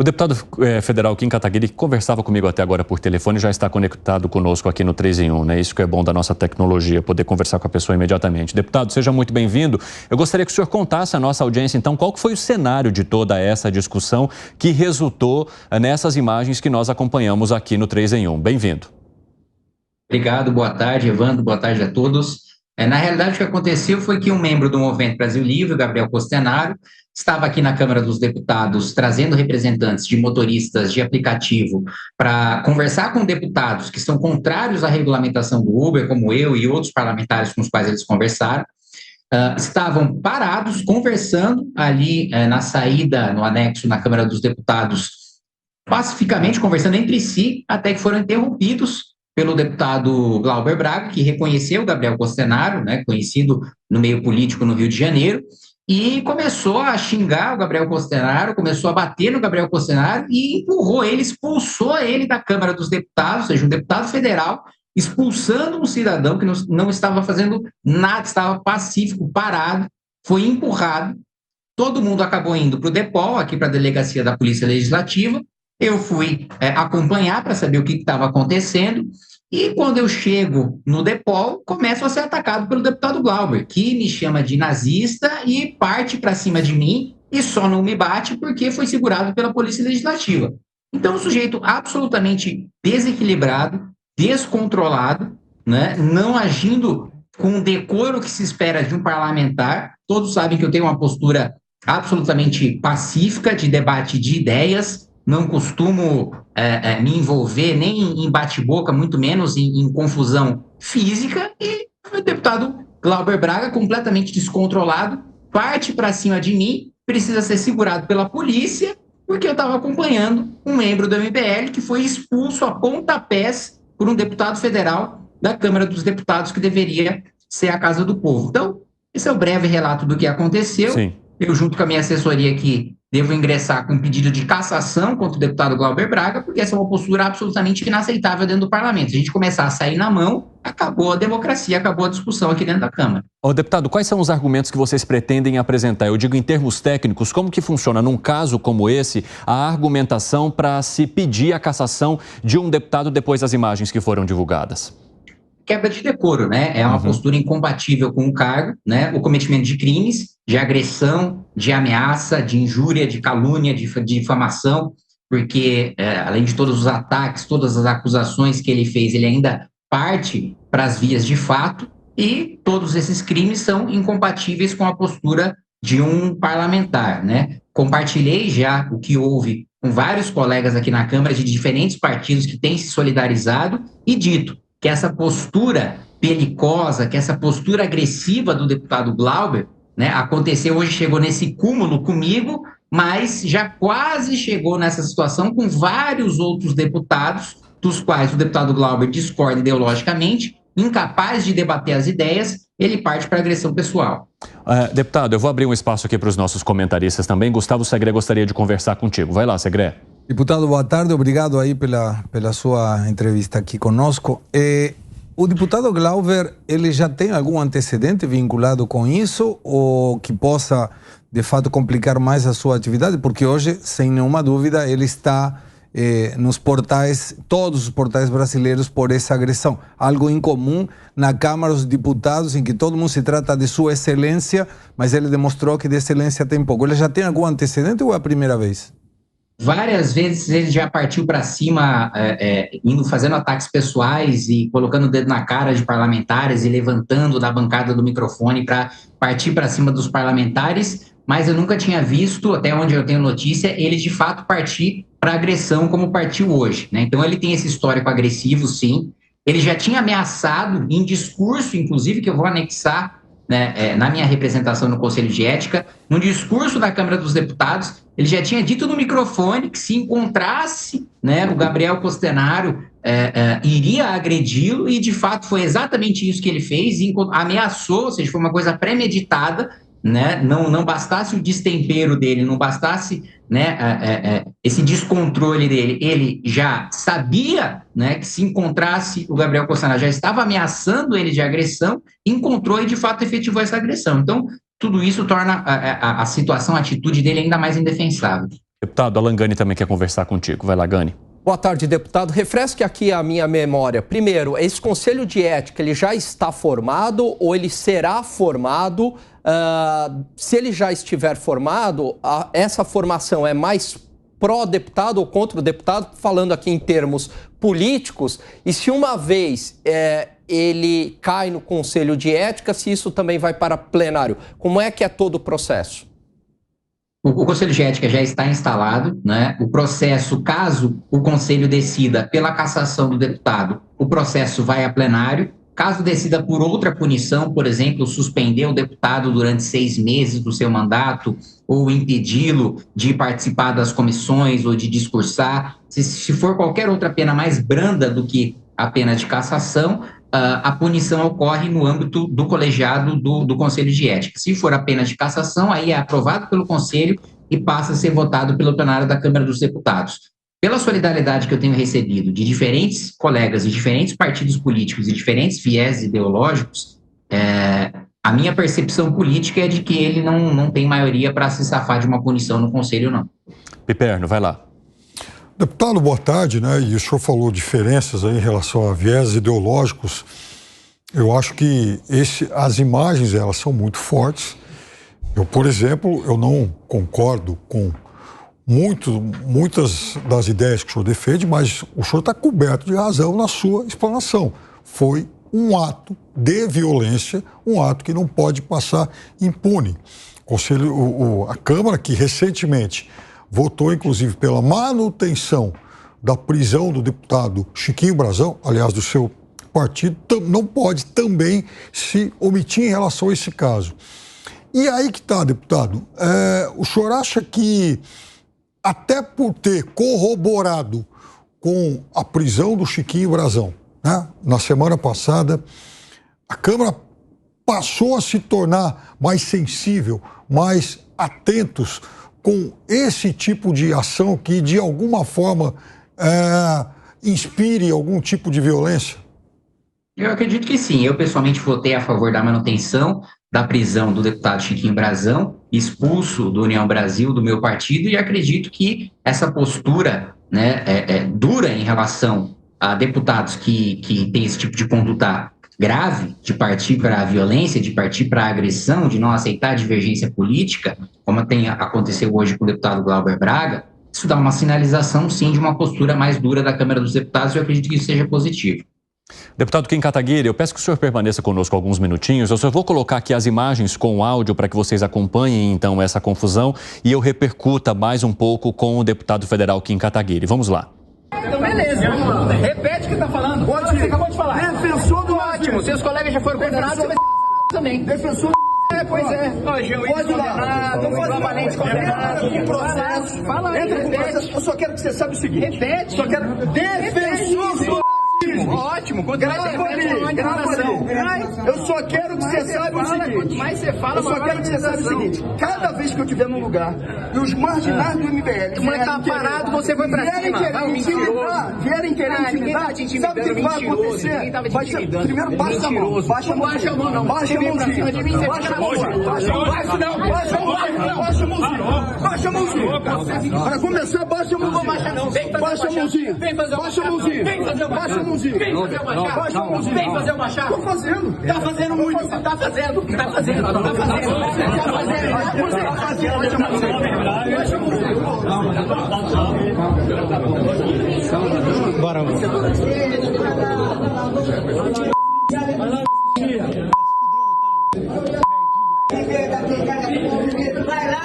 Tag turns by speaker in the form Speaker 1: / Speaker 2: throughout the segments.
Speaker 1: O deputado federal Kim Kataguiri, que conversava comigo até agora por telefone, já está conectado conosco aqui no 3 em 1, né? Isso que é bom da nossa tecnologia, poder conversar com a pessoa imediatamente. Deputado, seja muito bem-vindo. Eu gostaria que o senhor contasse à nossa audiência, então, qual que foi o cenário de toda essa discussão que resultou nessas imagens que nós acompanhamos aqui no 3 em 1. Bem-vindo.
Speaker 2: Obrigado, boa tarde, Evandro, boa tarde a todos. Na realidade, o que aconteceu foi que um membro do Movimento Brasil Livre, Gabriel Costenaro, estava aqui na Câmara dos Deputados trazendo representantes de motoristas de aplicativo para conversar com deputados que são contrários à regulamentação do Uber, como eu e outros parlamentares com os quais eles conversaram. Estavam parados, conversando ali na saída, no anexo, na Câmara dos Deputados, pacificamente conversando entre si, até que foram interrompidos pelo deputado Glauber Braga, que reconheceu o Gabriel Costenaro, né, conhecido no meio político no Rio de Janeiro, e começou a xingar o Gabriel Costenaro, começou a bater no Gabriel Costenaro e empurrou ele, expulsou ele da Câmara dos Deputados, ou seja, um deputado federal, expulsando um cidadão que não estava fazendo nada, estava pacífico, parado, foi empurrado. Todo mundo acabou indo para o DEPOL, aqui para a Delegacia da Polícia Legislativa. Eu fui acompanhar para saber o que estava acontecendo, e quando eu chego no DEPOL, começo a ser atacado pelo deputado Glauber, que me chama de nazista e parte para cima de mim, e só não me bate porque foi segurado pela Polícia Legislativa. Então, um sujeito absolutamente desequilibrado, descontrolado, né, não agindo com o decoro que se espera de um parlamentar. Todos sabem que eu tenho uma postura absolutamente pacífica, de debate de ideias, não costumo me envolver nem em bate-boca, muito menos em confusão física, e o deputado Glauber Braga, completamente descontrolado, parte para cima de mim, precisa ser segurado pela polícia, porque eu estava acompanhando um membro do MBL que foi expulso a pontapés por um deputado federal da Câmara dos Deputados, que deveria ser a Casa do Povo. Então, esse é o breve relato do que aconteceu. Sim. Eu, junto com a minha assessoria aqui, devo ingressar com um pedido de cassação contra o deputado Glauber Braga, porque essa é uma postura absolutamente inaceitável dentro do parlamento. Se a gente começar a sair na mão, acabou a democracia, acabou a discussão aqui dentro da Câmara.
Speaker 1: Deputado, quais são os argumentos que vocês pretendem apresentar? Eu digo em termos técnicos, como que funciona num caso como esse a argumentação para se pedir a cassação de um deputado depois das imagens que foram divulgadas?
Speaker 2: Quebra de decoro, né? É uma postura incompatível com o cargo, né? O cometimento de crimes, de agressão, de ameaça, de injúria, de calúnia, de difamação, porque, além de todos os ataques, todas as acusações que ele fez, ele ainda parte para as vias de fato, e todos esses crimes são incompatíveis com a postura de um parlamentar, né? Compartilhei já o que houve com vários colegas aqui na Câmara de diferentes partidos que têm se solidarizado e dito que essa postura belicosa, que essa postura agressiva do deputado Glauber, né, aconteceu hoje, chegou nesse cúmulo comigo, mas já quase chegou nessa situação com vários outros deputados, dos quais o deputado Glauber discorda ideologicamente, incapaz de debater as ideias, ele parte para agressão pessoal.
Speaker 1: Deputado, eu vou abrir um espaço aqui para os nossos comentaristas também. Gustavo Segré gostaria de conversar contigo. Vai lá, Segré.
Speaker 3: Deputado, boa tarde. Obrigado aí pela sua entrevista aqui conosco. O deputado Glauber, ele já tem algum antecedente vinculado com isso ou que possa, de fato, complicar mais a sua atividade? Porque hoje, sem nenhuma dúvida, ele está nos portais, todos os portais brasileiros por essa agressão. Algo incomum na Câmara dos Deputados, em que todo mundo se trata de sua excelência, mas ele demonstrou que de excelência tem pouco. Ele já tem algum antecedente ou é a primeira vez?
Speaker 2: Várias vezes ele já partiu para cima, fazendo ataques pessoais e colocando o dedo na cara de parlamentares e levantando da bancada do microfone para partir para cima dos parlamentares, mas eu nunca tinha visto, até onde eu tenho notícia, ele de fato partir para agressão como partiu hoje, né? Então ele tem esse histórico agressivo, sim. Ele já tinha ameaçado em discurso, inclusive, que eu vou anexar, né, na minha representação no Conselho de Ética, no discurso da Câmara dos Deputados, ele já tinha dito no microfone que se encontrasse, né, o Gabriel Costenaro iria agredi-lo, e de fato foi exatamente isso que ele fez, ameaçou, ou seja, foi uma coisa premeditada, né, não bastasse o destempero dele, não bastasse, né, esse descontrole dele, ele já sabia, né, que se encontrasse o Gabriel Costenaro, já estava ameaçando ele de agressão, encontrou e de fato efetivou essa agressão. Então, tudo isso torna a situação, a atitude dele ainda mais indefensável.
Speaker 1: Deputado, Alan Gani também quer conversar contigo. Vai lá, Gani.
Speaker 4: Boa tarde, deputado. Refresque aqui a minha memória. Primeiro, esse Conselho de Ética, ele já está formado ou ele será formado? Se ele já estiver formado, essa formação é mais pró-deputado ou contra o deputado, falando aqui em termos políticos? E se uma vez ele cai no Conselho de Ética, se isso também vai para plenário? Como é que é todo o processo?
Speaker 2: O Conselho de Ética já está instalado, né? O processo, caso o Conselho decida pela cassação do deputado, o processo vai a plenário. Caso decida por outra punição, por exemplo, suspender o deputado durante 6 meses do seu mandato ou impedi-lo de participar das comissões ou de discursar, se for qualquer outra pena mais branda do que a pena de cassação, a punição ocorre no âmbito do colegiado do Conselho de Ética. Se for a pena de cassação, aí é aprovado pelo Conselho e passa a ser votado pelo plenário da Câmara dos Deputados. Pela solidariedade que eu tenho recebido de diferentes colegas de diferentes partidos políticos e diferentes viés ideológicos, a minha percepção política é de que ele não tem maioria para se safar de uma punição no Conselho, não.
Speaker 1: Piperno, vai lá.
Speaker 5: Deputado, boa tarde, né? E o senhor falou diferenças aí em relação a viés ideológicos. Eu acho que as imagens, elas são muito fortes. Eu, por exemplo, eu não concordo com muitas das ideias que o senhor defende, mas o senhor está coberto de razão na sua explanação. Foi um ato de violência, um ato que não pode passar impune. A Câmara, que recentemente votou, inclusive, pela manutenção da prisão do deputado Chiquinho Brazão, aliás, do seu partido, não pode também se omitir em relação a esse caso. E aí que está, deputado, o senhor acha que, até por ter corroborado com a prisão do Chiquinho Brazão, né, na semana passada, a Câmara passou a se tornar mais sensível, mais atentos com esse tipo de ação que, de alguma forma, inspire algum tipo de violência?
Speaker 2: Eu acredito que sim. Eu, pessoalmente, votei a favor da manutenção da prisão do deputado Chiquinho Brazão, expulso do União Brasil, do meu partido, e acredito que essa postura, né, dura em relação a deputados que têm esse tipo de conduta grave, de partir para a violência, de partir para a agressão, de não aceitar a divergência política, como aconteceu hoje com o deputado Glauber Braga. Isso dá uma sinalização, sim, de uma postura mais dura da Câmara dos Deputados, e eu acredito que isso seja positivo.
Speaker 1: Deputado Kim Kataguiri, eu peço que o senhor permaneça conosco alguns minutinhos. Eu só vou colocar aqui as imagens com áudio para que vocês acompanhem, então, essa confusão e eu repercuta mais um pouco com o deputado federal Kim Kataguiri. Vamos lá.
Speaker 6: Então, beleza. Repete o que está falando. Você acabou de falar. Defensor do ótimo. Seus colegas já foram condenados também. Defensor pois é. Pode lá. Não pode valente condenado. Processo. Fala aí. Entra com processo. Eu só quero que você saiba o seguinte. Repete. Só quero defensor do ótimo, grava ali. Eu só quero que você saiba o seguinte. Mas você fala, eu só quero que você saiba o seguinte. Cada vez que eu estiver num lugar e os marginais do MBL, o moleque tá parado, você vai pra cima. Vierem querer intimidar, sabe o que vai acontecer? Primeiro baixa a mão. Baixa a mão. Baixa a mão não. Baixa a mãozinha. Baixa a mãozinha. Baixa a mãozinha. Baixa a mãozinha. Baixa a mãozinha. Para começar, baixa a mãozinha. Baixa a mãozinha. Baixa a mãozinha. Baixa a mãozinha. Vem fazer o machado. Vem fazer o machado. Tô fazendo. Tá fazendo muito. Tá fazendo. Tá fazendo. Tá fazendo. Bora. Vai lá.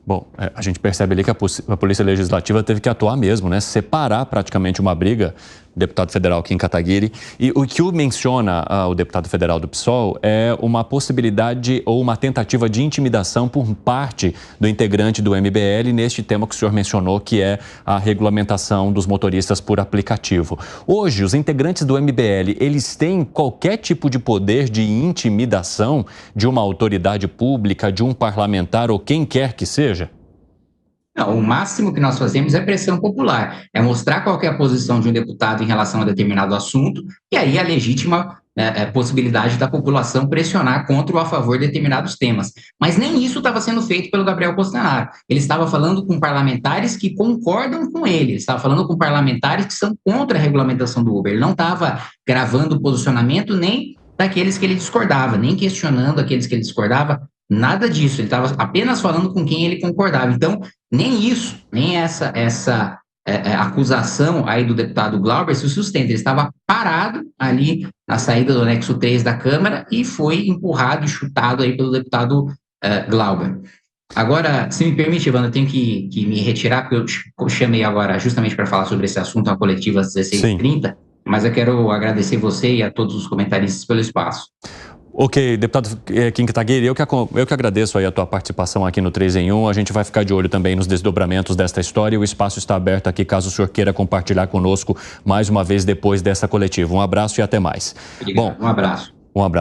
Speaker 1: Bom, a gente percebe ali que a Polícia Legislativa teve que atuar mesmo, né? Separar praticamente uma briga, deputado federal Kim Kataguiri. E o que menciona o deputado federal do PSOL é uma possibilidade ou uma tentativa de intimidação por parte do integrante do MBL neste tema que o senhor mencionou, que é a regulamentação dos motoristas por aplicativo. Hoje, os integrantes do MBL, eles têm qualquer tipo de poder de intimidação de uma autoridade pública, de um parlamentar ou quem quer que seja?
Speaker 2: Não, o máximo que nós fazemos é pressão popular, é mostrar qual que é a posição de um deputado em relação a determinado assunto, e aí a legítima possibilidade da população pressionar contra ou a favor de determinados temas. Mas nem isso estava sendo feito pelo Gabriel Costenaro. Ele estava falando com parlamentares que concordam com ele, ele estava falando com parlamentares que são contra a regulamentação do Uber. Ele não estava gravando o posicionamento nem daqueles que ele discordava, nem questionando aqueles que ele discordava, nada disso. Ele estava apenas falando com quem ele concordava. Então, nem isso, nem essa acusação aí do deputado Glauber se sustenta. Ele estava parado ali na saída do anexo 3 da Câmara e foi empurrado e chutado aí pelo deputado Glauber. Agora, se me permite, Evandro, eu tenho que me retirar, porque eu chamei agora justamente para falar sobre esse assunto, a coletiva às 16h30, mas eu quero agradecer você e a todos os comentaristas pelo espaço.
Speaker 1: Ok, deputado Kim Kataguiri, eu que agradeço aí a tua participação aqui no 3 em 1. A gente vai ficar de olho também nos desdobramentos desta história e o espaço está aberto aqui caso o senhor queira compartilhar conosco mais uma vez depois dessa coletiva. Um abraço e até mais.
Speaker 2: Obrigado, um abraço.
Speaker 1: Um abraço.